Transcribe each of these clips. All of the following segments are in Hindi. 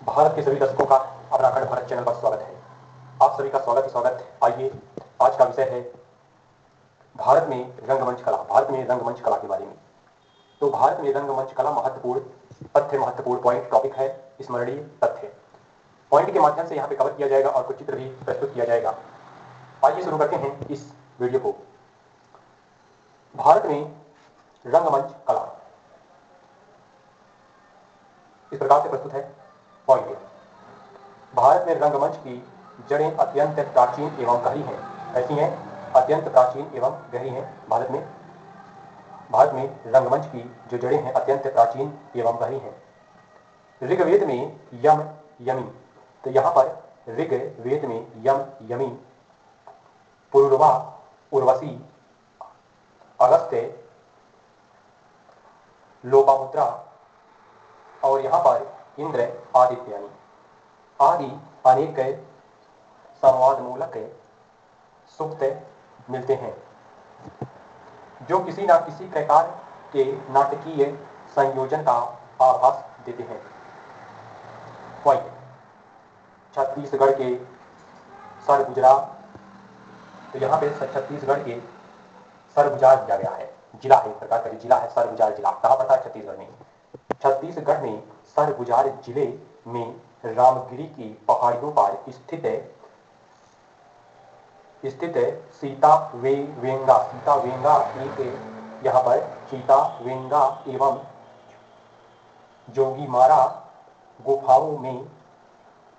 भारत के सभी दर्शकों का अपना अखंड भारत चैनल पर स्वागत है। आप सभी का स्वागत ही स्वागत। आइए, आज का विषय है भारत में रंगमंच कला। भारत में रंगमंच कला के बारे में। तो भारत में रंगमंच कला महत्वपूर्ण तथ्य, महत्वपूर्ण पॉइंट, टॉपिक है, स्मरणीय तथ्य। पॉइंट के माध्यम से यहाँ पे कवर किया जाएगा और कुछ चित्र भी प्रस्तुत किया जाएगा। आइए शुरू करते हैं इस वीडियो को। भारत में रंगमंच कला इस प्रकार से प्रस्तुत है। पॉइंट: भारत में रंगमंच की जड़ें अत्यंत प्राचीन एवं गहरी हैं। ऐसी हैं, अत्यंत प्राचीन एवं गहरी हैं। भारत में रंगमंच की जो जड़ें हैं अत्यंत प्राचीन एवं गहरी हैं। ऋग्वेद में यम, यमी, तो यहाँ पर ऋग्वेद में यम, यमी, पुरुरवा, उर्वशी, अगस्त्य, लोपामुद्रा और यहाँ पर इंद्र, आदित्यानी आदि अनेक संवाद मूलक सूक्त मिलते हैं जो किसी न किसी प्रकार के नाटकीय संयोजन का आभास देते हैं। पॉइंट: छत्तीसगढ़ के सरगुजा, तो यहाँ पे छत्तीसगढ़ के सरगुजा दिया गया है। जिला है, एक प्रकार का जिला है सरगुजा जिला। कहाँ पड़ता है? छत्तीसगढ़ में। छत्तीसगढ़ में सरगुजा जिले में रामगिरी की पहाड़ियों पर स्थित सीतावेंगा एक यहाँ पर सीतावेंगा एवं जोगीमारा गुफाओं में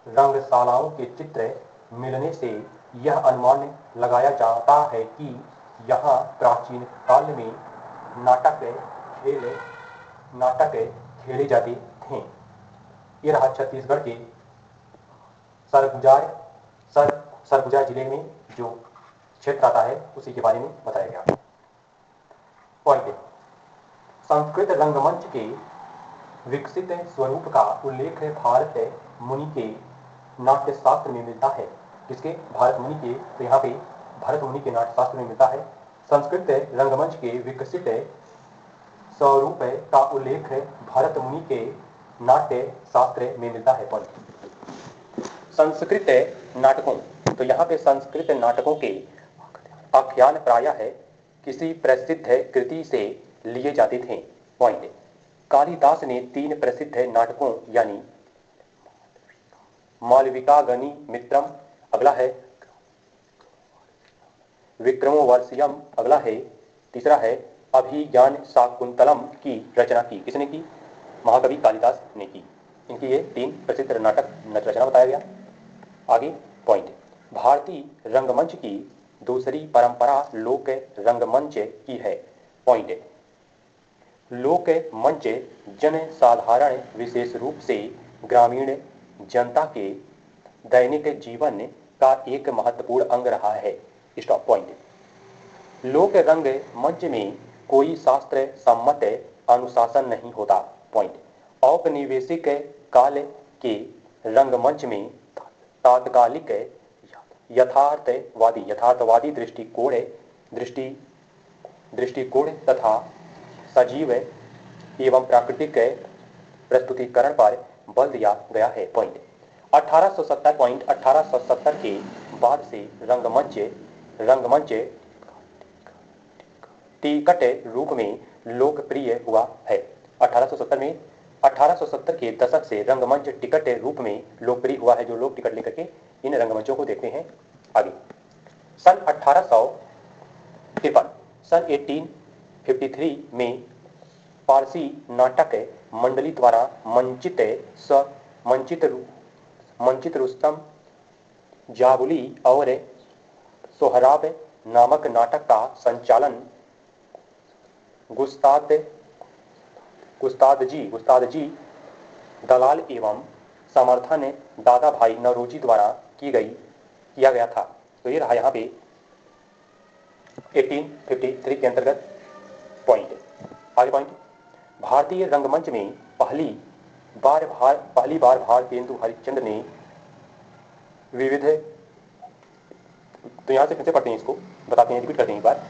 रंगशालाओं के चित्र मिलने से यह अनुमान लगाया जाता है कि यहाँ प्राचीन काल में नाटक खेले जाते थे। ये रहा छत्तीसगढ़ के सरगुजा जिले में जो क्षेत्र आता है उसी के बारे में बताया गया। पॉइंट: संस्कृत रंगमंच के विकसित स्वरूप का उल्लेख भारत मुनि के नाट्य शास्त्र में मिलता है। किसके? भारत मुनि के। तो यहाँ पे भरत मुनि के नाट्य शास्त्र में मिलता है। संस्कृत रंगमंच के विकसित स्वरूप का उल्लेख भरत मुनि के नाट्य शास्त्र में मिलता है। पॉइंट: संस्कृत नाटकों, तो यहाँ पे संस्कृत नाटकों के आख्यान प्रायः है किसी प्रसिद्ध कृति से लिए जाते थे। पॉइंट: कालिदास ने 3 प्रसिद्ध नाटकों यानी मालविकाग्नि मित्रम, अगला है विक्रमोर्वशीयम, अगला है, तीसरा है अभिज्ञान शाकुंतलम की रचना की। किसने की? महाकवि कालिदास ने की। इनकी ये 3 प्रसिद्ध नाटक रचना बताया गया। आगे पॉइंट: भारतीय रंगमंच की दूसरी परंपरा लोक रंगमंच की है। पॉइंट: लोक मंच जन साधारण, विशेष रूप से ग्रामीण जनता के दैनिक जीवन का एक महत्वपूर्ण अंग रहा है। स्टॉप। पॉइंट: लोक रंग मंच में कोई शास्त्र सम्मत अनुशासन नहीं होता। पॉइंट: औपनिवेशिक काल के रंगमंच में तात्कालिक यथार्थवादी दृष्टिकोण तथा सजीव एवं प्राकृतिक प्रस्तुतिकरण पर बल दिया गया है। पॉइंट: 1870 के बाद से रंगमंच टिकट रूप में लोकप्रिय हुआ है। 1870 के दशक से रंगमंच टिकट रूप में लोकप्रिय हुआ है, जो लोग टिकट लेकर के इन रंगमंचों को देखते हैं। आगे सन 1853 में पारसी नाटक मंडली द्वारा मंचित रुस्तम, जाबुली और सोहराब नामक नाटक का संचालन गुस्ताद जी दलाल एवं समर्थन दादा भाई नौरोजी द्वारा किया गया था। तो ये रहा यहाँ पे 1853 के अंतर्गत पॉइंट। आगे पॉइंट: भारतीय रंगमंच में पहली बार भारतेंदु हरिश्चंद्र ने विविध, तो यहां से फिर से पढ़ते हैं, इसको बताते हैं, रिपीट करते हैं एक बार।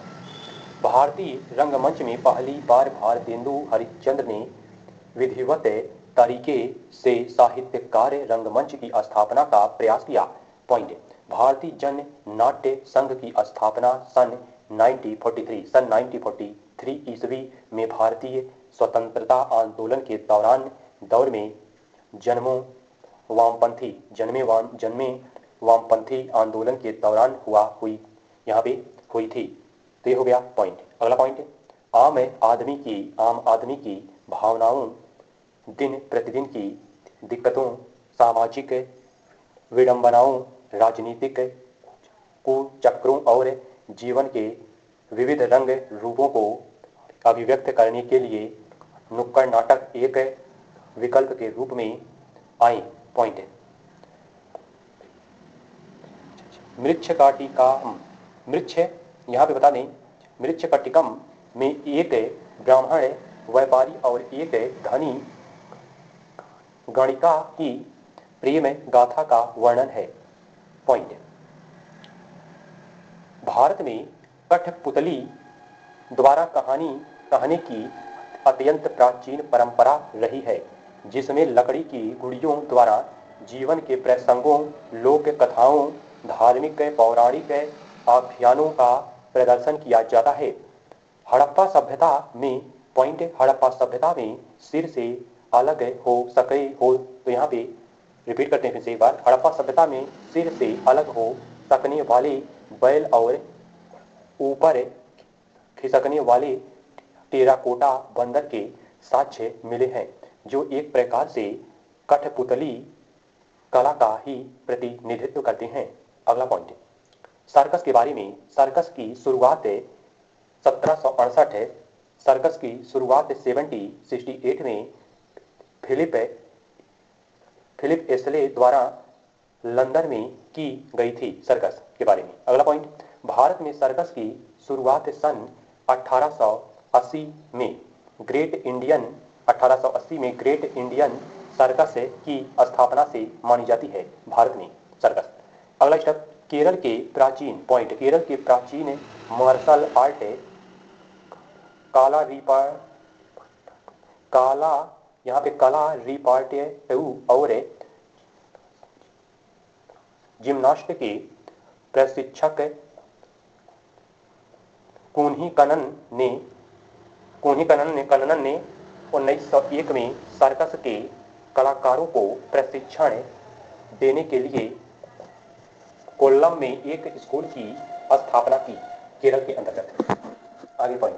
भारतीय रंगमंच में पहली बार भारतेंदु हरिश्चंद्र ने विधिवत तरीके से साहित्यकार रंगमंच की स्थापना का प्रयास किया। पॉइंट, भारतीय जन नाट्य संघ की स्थापना सन 1943 ईस्वी में भारतीय स्वतंत्रता आंदोलन के दौर में जन्मे वामपंथी आंदोलन के दौरान यहाँ पे हुई थी। तो ये हो गया पॉइंट। अगला पॉइंट, आम आदमी की भावनाओं, दिन प्रतिदिन की दिक्कतों, सामाजिक विडंबनाओं, राजनीतिक कुचक्रों और जीवन के विविध रंग रूपों को अभिव्यक्त करने के लिए नुक्कड़ नाटक एक विकल्प के रूप में आए। पॉइंट, मृक्ष यहाँ पे बता दें, मृच्छकटिकम में एक ब्राह्मण व्यापारी और एक धनी गणिका की प्रेम गाथा का वर्णन है। पॉइंट, भारत में कठपुतली द्वारा कहानी कहने की अत्यंत प्राचीन परंपरा रही है, जिसमें लकड़ी की गुड़ियों द्वारा जीवन के प्रसंगों, लोक कथाओं, धार्मिक पौराणिक आख्यानों का प्रदर्शन किया जाता है। हड़प्पा सभ्यता में पॉइंट, हड़प्पा सभ्यता में सिर से अलग तो यहाँ पे रिपीट करते हैं फिर से एक बार। हड़प्पा सभ्यता में सिर से अलग हो सकने वाले बैल और ऊपर खिसकने वाले टेराकोटा बंदर के साक्ष्य मिले हैं, जो एक प्रकार से कठपुतली कला का ही प्रतिनिधित्व करते हैं। अगला पॉइंट, सर्कस के बारे में। सर्कस की शुरुआत 1768 सर्कस की शुरुआत 1768 में फिलिप एस्ले द्वारा लंदन में की गई थी। सर्कस के बारे में। अगला पॉइंट, भारत में सर्कस की शुरुआत सन 1880 में ग्रेट इंडियन सर्कस की स्थापना से मानी जाती है भारत में सर्कस। अगला स्टेप, केरल के प्राचीन मार्शल आर्ट कला रिपार्टेटिव और जिम्नास्ट के प्रशिक्षक कन्नन ने 1901 में सर्कस के कलाकारों को प्रशिक्षण देने के लिए कोल्लम में एक स्कूल की स्थापना की, केरल के अंतर्गत। आगे पॉइंट,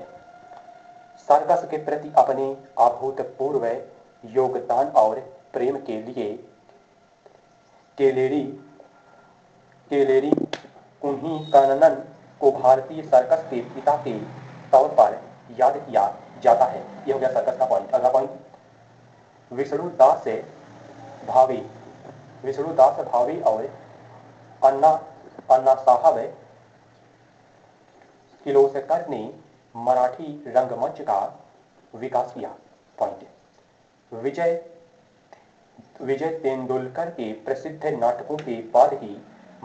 सर्कस के प्रति अपने अभूतपूर्व योगदान और प्रेम के लिए केलेरी कुन्हिकन्नन को भारतीय सर्कस के पिता के तौर पर याद किया जाता है। यह हो गया सर्कस का पॉइंट। अगला पॉइंट, विष्णुदास भावे और अन्ना साहब किर्लोस्कर ने मराठी रंगमंच का विकास किया। पॉइंट, विजय तेंदुलकर के प्रसिद्ध नाटकों के बाद ही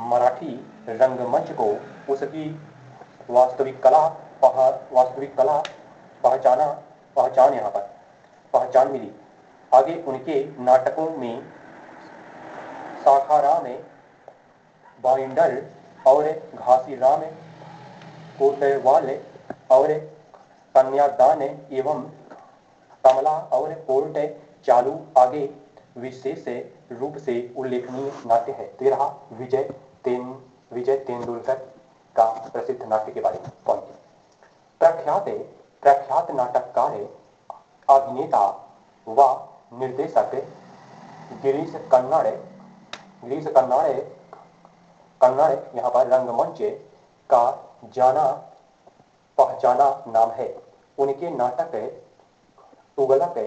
मराठी रंगमंच को उसकी वास्तविक कला पहचान मिली। आगे उनके नाटकों में साखाराम बाइंडर और घासीराम कोतवाल और कन्यादान एवं कमला और कोर्ट चालू आगे विशेष रूप से उल्लेखनीय नाट्य है। तो ये रहा विजय तेंदुलकर का प्रसिद्ध नाट्य के बारे में पॉइंट। प्रख्यात नाटककार, अभिनेता व निर्देशक गिरीश कन्नड़ यहाँ पर रंगमंच का जाना पहचाना नाम है। उनके नाटक तुगलक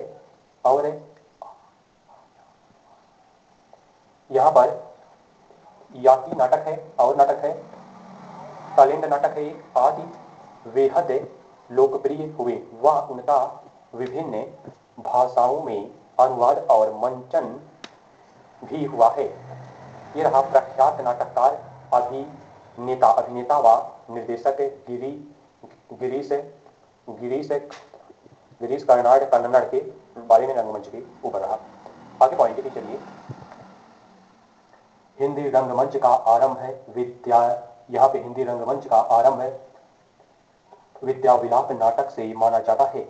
और यहाँ पर याती नाटक है और नाटक है कलिंग नाटक है आदि बेहद लोकप्रिय हुए व उनका विभिन्न भाषाओं में अनुवाद और मंचन भी हुआ है। यह रहा प्रख्यात नाटककार, अभिनेता व निर्देशक गिरीश कन्नड़ के बारे में रंगमंच के ऊपर रहा। आगे पॉइंट है कि चलिए, हिंदी रंगमंच का आरंभ है विद्या, यहाँ पे हिंदी रंगमंच का आरंभ है विद्या विलाप नाटक से माना जाता है,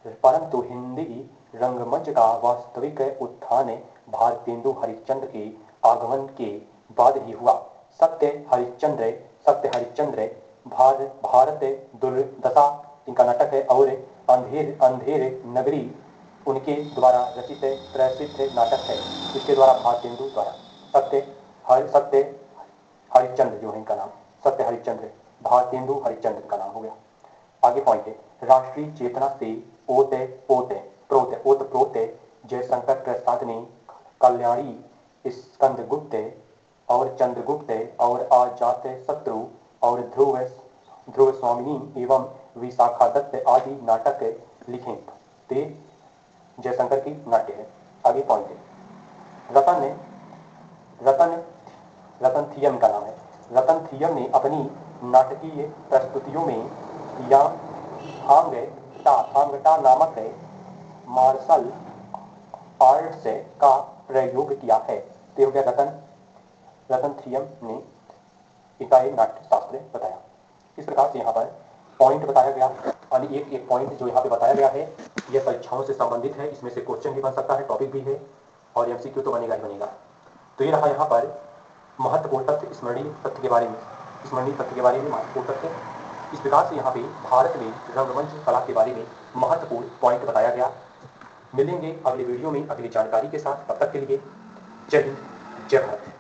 परंतु हिंदी रंगमंच का वास्तविक उत्थान भारतेंदु हरिश्चंद्र के आगमन के बाद ही हुआ। सत्य हरिश्चंद्र भारत दुर्दशा इनका नाटक है, और अंधेर नगरी उनके द्वारा रचित प्रसिद्ध नाटक है। इसके द्वारा भारतेंदु द्वारा सत्य हरिश्चंद्र जो है इनका नाम, सत्य हरिश्चंद्र, भारतेंदु हरिश्चंद्र का नाम हो गया। आगे पॉइंट है, राष्ट्रीय चेतना से ओत प्रोत जयशंकर प्रसाद ने कल्याणी स्कंदगुप्त और चंद्रगुप्त और अजात शत्रु और ध्रुव स्वामिनी एवं विशाखा दत्त आदि नाटक लिखे थे। जयशंकर की नाट्य है। आगे पॉइंट है, रतन थियम का नाम है। रतन थियम ने अपनी नाटकीय प्रस्तुतियों में या थांगटा नामक मार्शल आर्ट्स का प्रयोग किया है। तो हो गया रतन थियम ने इनका एक नाट्य शास्त्र बताया। इस प्रकार से यहाँ पर पॉइंट बताया गया, और एक पॉइंट जो यहाँ पे बताया गया है यह परीक्षाओं से संबंधित है, इसमें से क्वेश्चन भी बन सकता है, टॉपिक भी है, और एमसीक्यू तो बनेगा ही बनेगा। तो ये रहा यहाँ पर महत्वपूर्ण तथ्य, स्मरणीय तथ्य के बारे में महत्वपूर्ण तथ्य। इस प्रकार से यहाँ पे भारत में रंगमंच कला के बारे में महत्वपूर्ण पॉइंट बताया गया। मिलेंगे अगले वीडियो में अगली जानकारी के साथ, तब तक के लिए जय हिंद, जय भारत।